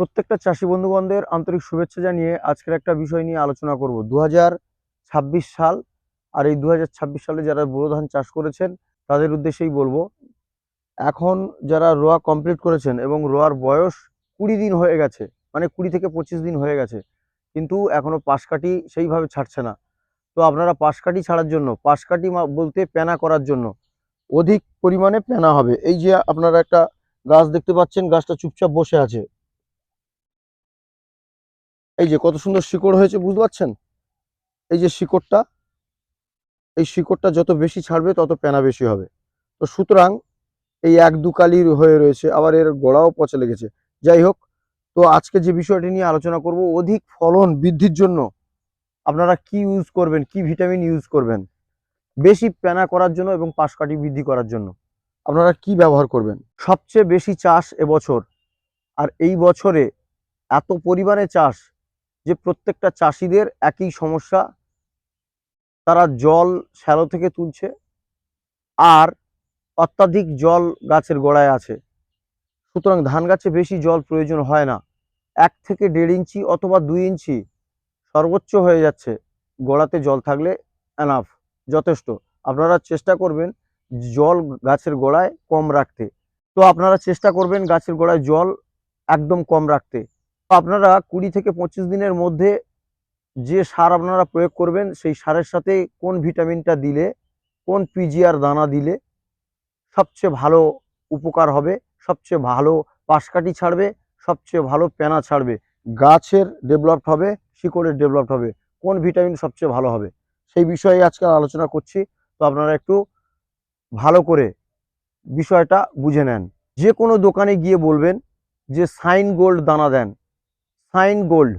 প্রত্যেকটা চাষি বন্ধুগণদের আন্তরিক শুভেচ্ছা জানিয়ে আজকের একটা বিষয় নিয়ে আলোচনা করব। 2026 সাল, আর এই 2026 সালে যারা বোরো ধান চাষ করেছেন তাদের উদ্দেশ্যেই বলবো। এখন যারা রোয়া কমপ্লিট করেছেন এবং রোয়ার বয়স 20 দিন হয়ে গেছে, মানে 20 থেকে 25 দিন হয়ে গেছে, কিন্তু এখনো পাশকাঠি সেইভাবে ছাড়ছে না। তো আপনারা পাশকাঠি ছাড়ার জন্য, পাশকাঠি বলতে পেনা করার জন্য অধিক পরিমাণে পেনা হবে। এই যে আপনারা একটা গাছ দেখতে পাচ্ছেন, গাছটা চুপচাপ বসে আছে। এই যে কত সুন্দর শিকড় হয়েছে, বুঝতে পারছেন? এই যে শিকড়টা, এই শিকড়টা যত বেশি ছাড়বে তত পেনা বেশি হবে। তো সুতরাং এই এক দু কালি হয়ে রয়েছে, আবার এর গোড়াও পচে লেগেছে। যাই হোক, তো আজকে যে বিষয়টি নিয়ে আলোচনা করব, অধিক ফলন বৃদ্ধির জন্য আপনারা কি ইউজ করবেন, কি ভিটামিন ইউজ করবেন, বেশি পেনা করার জন্য এবং পাশকাঠি বৃদ্ধি করার জন্য আপনারা কি ব্যবহার করবেন। সবচেয়ে বেশি চাষ এবছর, আর এই বছরে এত পরিমাণে চাষ যে প্রত্যেকটা চাষিদের একই সমস্যা, তারা জল শ্যালো থেকে তুলছে, আর অত্যাধিক জল গাছের গোড়ায় আছে। সুতরাং ধান গাছে বেশি জল প্রয়োজন হয় না, 1 থেকে 1.5 ইঞ্চি অথবা 2 ইঞ্চি সর্বোচ্চ হয়ে যাচ্ছে। গোড়াতে জল থাকলে এনাফ, যথেষ্ট। আপনারা চেষ্টা করবেন জল গাছের গোড়ায় কম রাখতে। তো আপনারা চেষ্টা করবেন গাছের গোড়ায় জল একদম কম রাখতে। তো আপনারা 20 থেকে 25 দিনের মধ্যে যে সার আপনারা প্রয়োগ করবেন, সেই সারের সাথে কোন ভিটামিনটা দিলে, কোন পিজিআর দানা দিলে সবচেয়ে ভালো উপকার হবে, সবচেয়ে ভালো পাশকাঠি ছাড়বে, সবচেয়ে ভালো পেনা ছাড়বে, গাছের ডেভেলপড হবে, শিকড়ের ডেভেলপড হবে, কোন ভিটামিন সবচেয়ে ভালো হবে, সেই বিষয়ে আজকে আলোচনা করছি। তো আপনারা একটু ভালো করে বিষয়টা বুঝে নেন। যে কোনো দোকানে গিয়ে বলবেন যে সাইন গোল্ড দানা দেন। সাইন গোল্ড,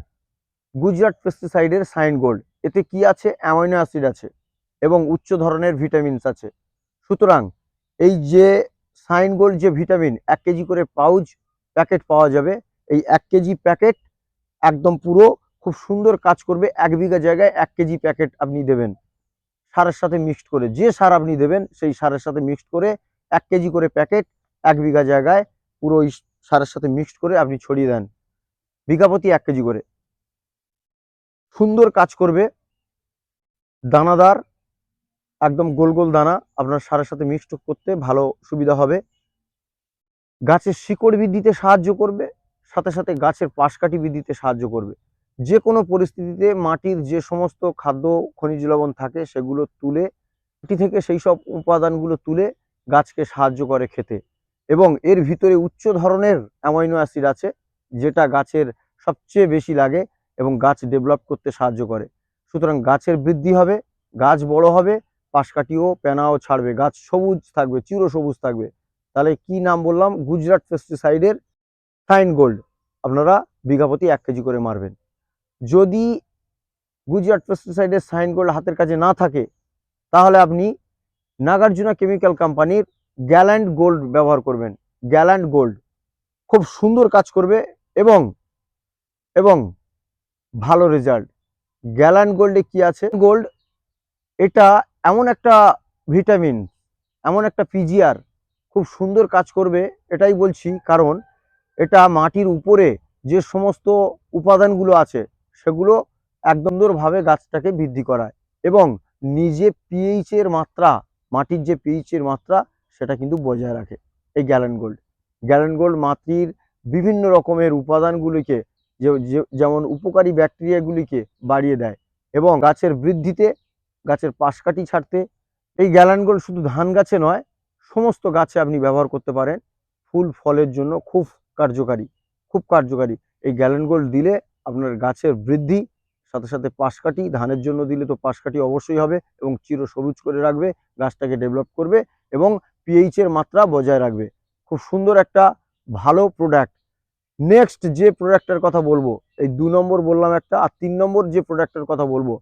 গুজরাট পেস্টিসাইডের সাইন গোল্ড। এতে কি আছে? অ্যামাইনো অ্যাসিড আছে এবং উচ্চ ধরনের ভিটামিনস আছে। সুতরাং এই যে সাইন গোল্ড যে ভিটামিন, 1 কেজি করে পাউচ প্যাকেট পাওয়া যাবে। এই 1 কেজি প্যাকেট একদম পুরো খুব সুন্দর কাজ করবে। 1 বিঘা জায়গায় 1 কেজি প্যাকেট আপনি দেবেন সারের সাথে মিক্সড করে। যে সার আপনি দেবেন সেই সারের সাথে মিক্সড করে 1 কেজি করে প্যাকেট 1 বিঘা জায়গায় পুরো ওই সারের সাথে মিক্সড করে আপনি ছড়িয়ে দেন, বিঘা প্রতি 1 কেজি করে। সুন্দর কাজ করবে, দানাদার, একদম গোল গোল দানা। আপনার সারের সাথে মিক্সড করতে ভালো সুবিধা হবে। গাছের শিকড় বৃদ্ধিতে সাহায্য করবে, সাথে সাথে গাছের পাশকাঠি বৃদ্ধিতে সাহায্য করবে। যে কোনো পরিস্থিতিতে মাটির যে সমস্ত খাদ্য খনিজ লবণ থাকে সেগুলো তুলে, মাটি থেকে সেই সব উপাদানগুলো তুলে গাছকে সাহায্য করে খেতে। এবং এর ভিতরে উচ্চ ধরনের অ্যামাইনো অ্যাসিড আছে, যেটা গাছের সবচেয়ে বেশি লাগে এবং গাছ ডেভেলপ করতে সাহায্য করে। সুতরাং গাছের বৃদ্ধি হবে, গাছ বড় হবে, পাশকাঠিও পেনাও ছাড়বে, গাছ সবুজ থাকবে, চিরসবুজ থাকবে। তাহলে কি নাম বললাম? গুজরাট পেস্টিসাইডের সাইন গোল্ড। আপনারা বিঘা প্রতি 1 কেজি করে মারবেন। যদি গুজরাট পেস্টিসাইডের সাইন গোল্ড হাতের কাছে না থাকে, তাহলে আপনি নাগার্জুনা কেমিক্যাল কোম্পানির গ্যাল্যান্ড গোল্ড ব্যবহার করবেন। গ্যাল্যান্ড গোল্ড খুব সুন্দর কাজ করবে এবং এবং ভালো রেজাল্ট। গ্যাল্যান্ড গোল্ডে কি আছে? গোল্ড এটা এমন একটা ভিটামিন, এমন একটা পিজিআর, খুব সুন্দর কাজ করবে। এটাই বলছি কারণ এটা মাটির উপরে যে সমস্ত উপাদানগুলো আছে সেগুলো একদম সুন্দরভাবে গাছটাকে বৃদ্ধি করায় এবং নিজে পিএইচ এর মাত্রা, মাটির যে পিএইচ এর মাত্রা সেটা কিন্তু বজায় রাখে এই গ্যালেন গোল্ড। গ্যালেন গোল্ড মাটির বিভিন্ন রকমের উপাদানগুলিকে, যেমন উপকারী ব্যাকটেরিয়াগুলিকে বাড়িয়ে দেয় এবং গাছের বৃদ্ধিতে, গাছের পাশকাঠি ছাড়তে। এই গ্যালেন গোল্ড শুধু ধান গাছে নয়, সমস্ত গাছে আপনি ব্যবহার করতে পারেন। ফুল ফলের জন্য খুব কার্যকারী, খুব কার্যকারী। এই গ্যালেন গোল্ড দিলে আপনার গাছের বৃদ্ধি, সাথে সাথে পাশকাঠি, ধানের জন্য দিলে তো পাশকাঠি অবশ্যই হবে এবং চির সবুজ করে রাখবে, গাছটাকে ডেভেলপ করবে এবং পিএইচ এর মাত্রা বজায় রাখবে। খুব সুন্দর একটা ভালো প্রোডাক্ট। নেক্সট যে প্রোডাক্টের কথা বলবো, এই 2 নম্বর বললাম একটা, আর 3 নম্বর যে প্রোডাক্টের কথা বলবো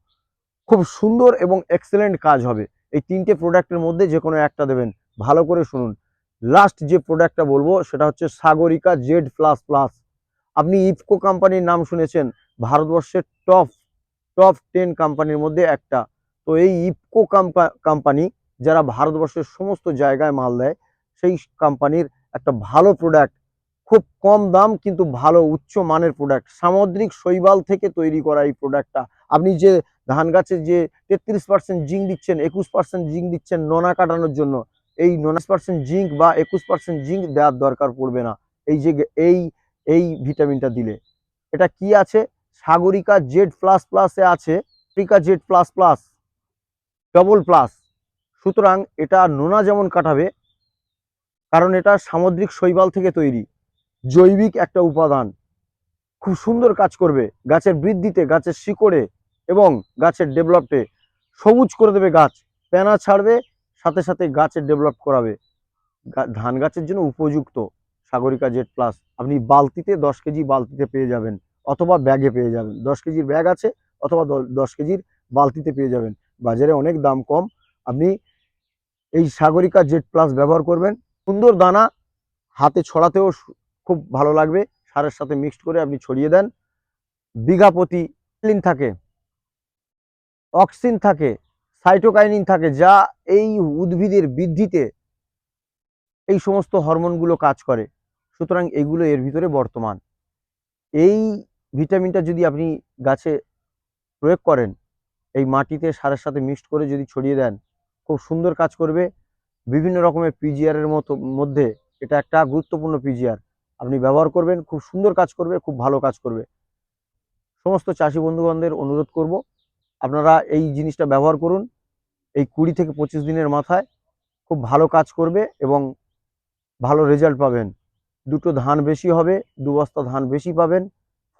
খুব সুন্দর এবং এক্সেলেন্ট কাজ হবে। এই 3টে প্রোডাক্টের মধ্যে যে কোনো একটা দেবেন। ভালো করে শুনুন। লাস্ট যে প্রোডাক্টটা বলবো সেটা হচ্ছে সাগরিকা জেড প্লাস প্লাস। আপনি ইফকো কোম্পানির নাম শুনেছেন, ভারতবর্ষের টপ টপ 10 কোম্পানির মধ্যে একটা। তো এই ইফকো কোম্পানি যারা ভারতবর্ষের সমস্ত জায়গায় মাল দেয়, সেই কোম্পানির একটা ভালো প্রোডাক্ট, খুব কম দাম কিন্তু ভালো উচ্চ মানের প্রোডাক্ট, সামুদ্রিক শৈবাল থেকে তৈরি করা এই প্রোডাক্টটা। আপনি যে ধান গাছে যে 33% জিঙ্ক দিচ্ছেন, 21% জিঙ্ক দিচ্ছেন নোনা কাটানোর জন্য, এই 9% জিঙ্ক বা 21% জিঙ্ক দেওয়ার দরকার পড়বে না এই যে এই এই ভিটামিনটা দিলে। এটা কি আছে? সাগরিকা জেড প্লাস প্লাসে আছে, Sagarika Z plus plus double plus. সুতরাং এটা নোনা যেমন কাটাবে, কারণ এটা সামুদ্রিক শৈবাল থেকে তৈরি, জৈবিক একটা উপাদান, খুব সুন্দর কাজ করবে গাছের বৃদ্ধিতে, গাছের শিকড়ে এবং গাছের ডেভেলপে। সবুজ করে দেবে গাছ, পেনা ছাড়বে, সাথে সাথে গাছের ডেভেলপ করাবে। ধান গাছের জন্য উপযুক্ত সাগরিকা জেড প্লাস। আপনি বালতিতে 10 কেজি বালতিতে পেয়ে যাবেন, অথবা ব্যাগে পেয়ে যাবেন। 10 কেজির ব্যাগ আছে, অথবা 10 কেজির বালতিতে পেয়ে যাবেন। বাজারে অনেক দাম কম। আপনি এই সাগরিকা জেড প্লাস ব্যবহার করবেন, সুন্দর দানা, হাতে ছড়াতেও খুব ভালো লাগবে। সারের সাথে মিক্সড করে আপনি ছড়িয়ে দেন। বিঘা প্রতি লিন থাকে, অক্সিন থাকে, সাইটোকাইনিন থাকে, যা এই উদ্ভিদের বৃদ্ধিতে এই সমস্ত হরমোনগুলো কাজ করে। সুতরাং এগুলো এর ভিতরে বর্তমান। এই ভিটামিনটা যদি আপনি গাছে প্রয়োগ করেন, এই মাটিতে সারের সাথে মিক্সড করে যদি ছড়িয়ে দেন, খুব সুন্দর কাজ করবে। বিভিন্ন রকমের পিজিআরের মধ্যে এটা একটা গুরুত্বপূর্ণ পিজিআর। আপনি ব্যবহার করবেন, খুব সুন্দর কাজ করবে, খুব ভালো কাজ করবে। সমস্ত চাষি বন্ধুগণদের অনুরোধ করব, আপনারা এই জিনিসটা ব্যবহার করুন। এই 20 থেকে 25 দিনের মাথায় খুব ভালো কাজ করবে এবং ভালো রেজাল্ট পাবেন। দুটো ধান বেশি হবে, 2 বস্তা ধান বেশি পাবেন,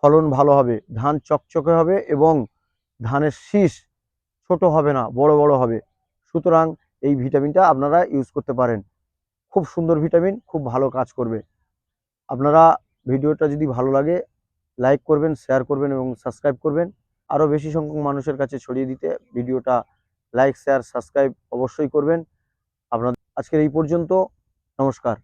ফলন ভালো হবে, ধান চকচকে হবে এবং ধানের শীষ ছোট হবে না, বড় বড় হবে। সুতরাং এই ভিটামিনটা আপনারা ইউজ করতে পারেন। খুব সুন্দর ভিটামিন, খুব ভালো কাজ করবে। আপনারা ভিডিওটা যদি ভালো লাগে লাইক করবেন, শেয়ার করবেন এবং সাবস্ক্রাইব করবেন। আরও বেশি সংখ্যক মানুষের কাছে ছড়িয়ে দিতে ভিডিওটা লাইক, শেয়ার, সাবস্ক্রাইব অবশ্যই করবেন। আপনাদের আজকের এই পর্যন্ত। নমস্কার।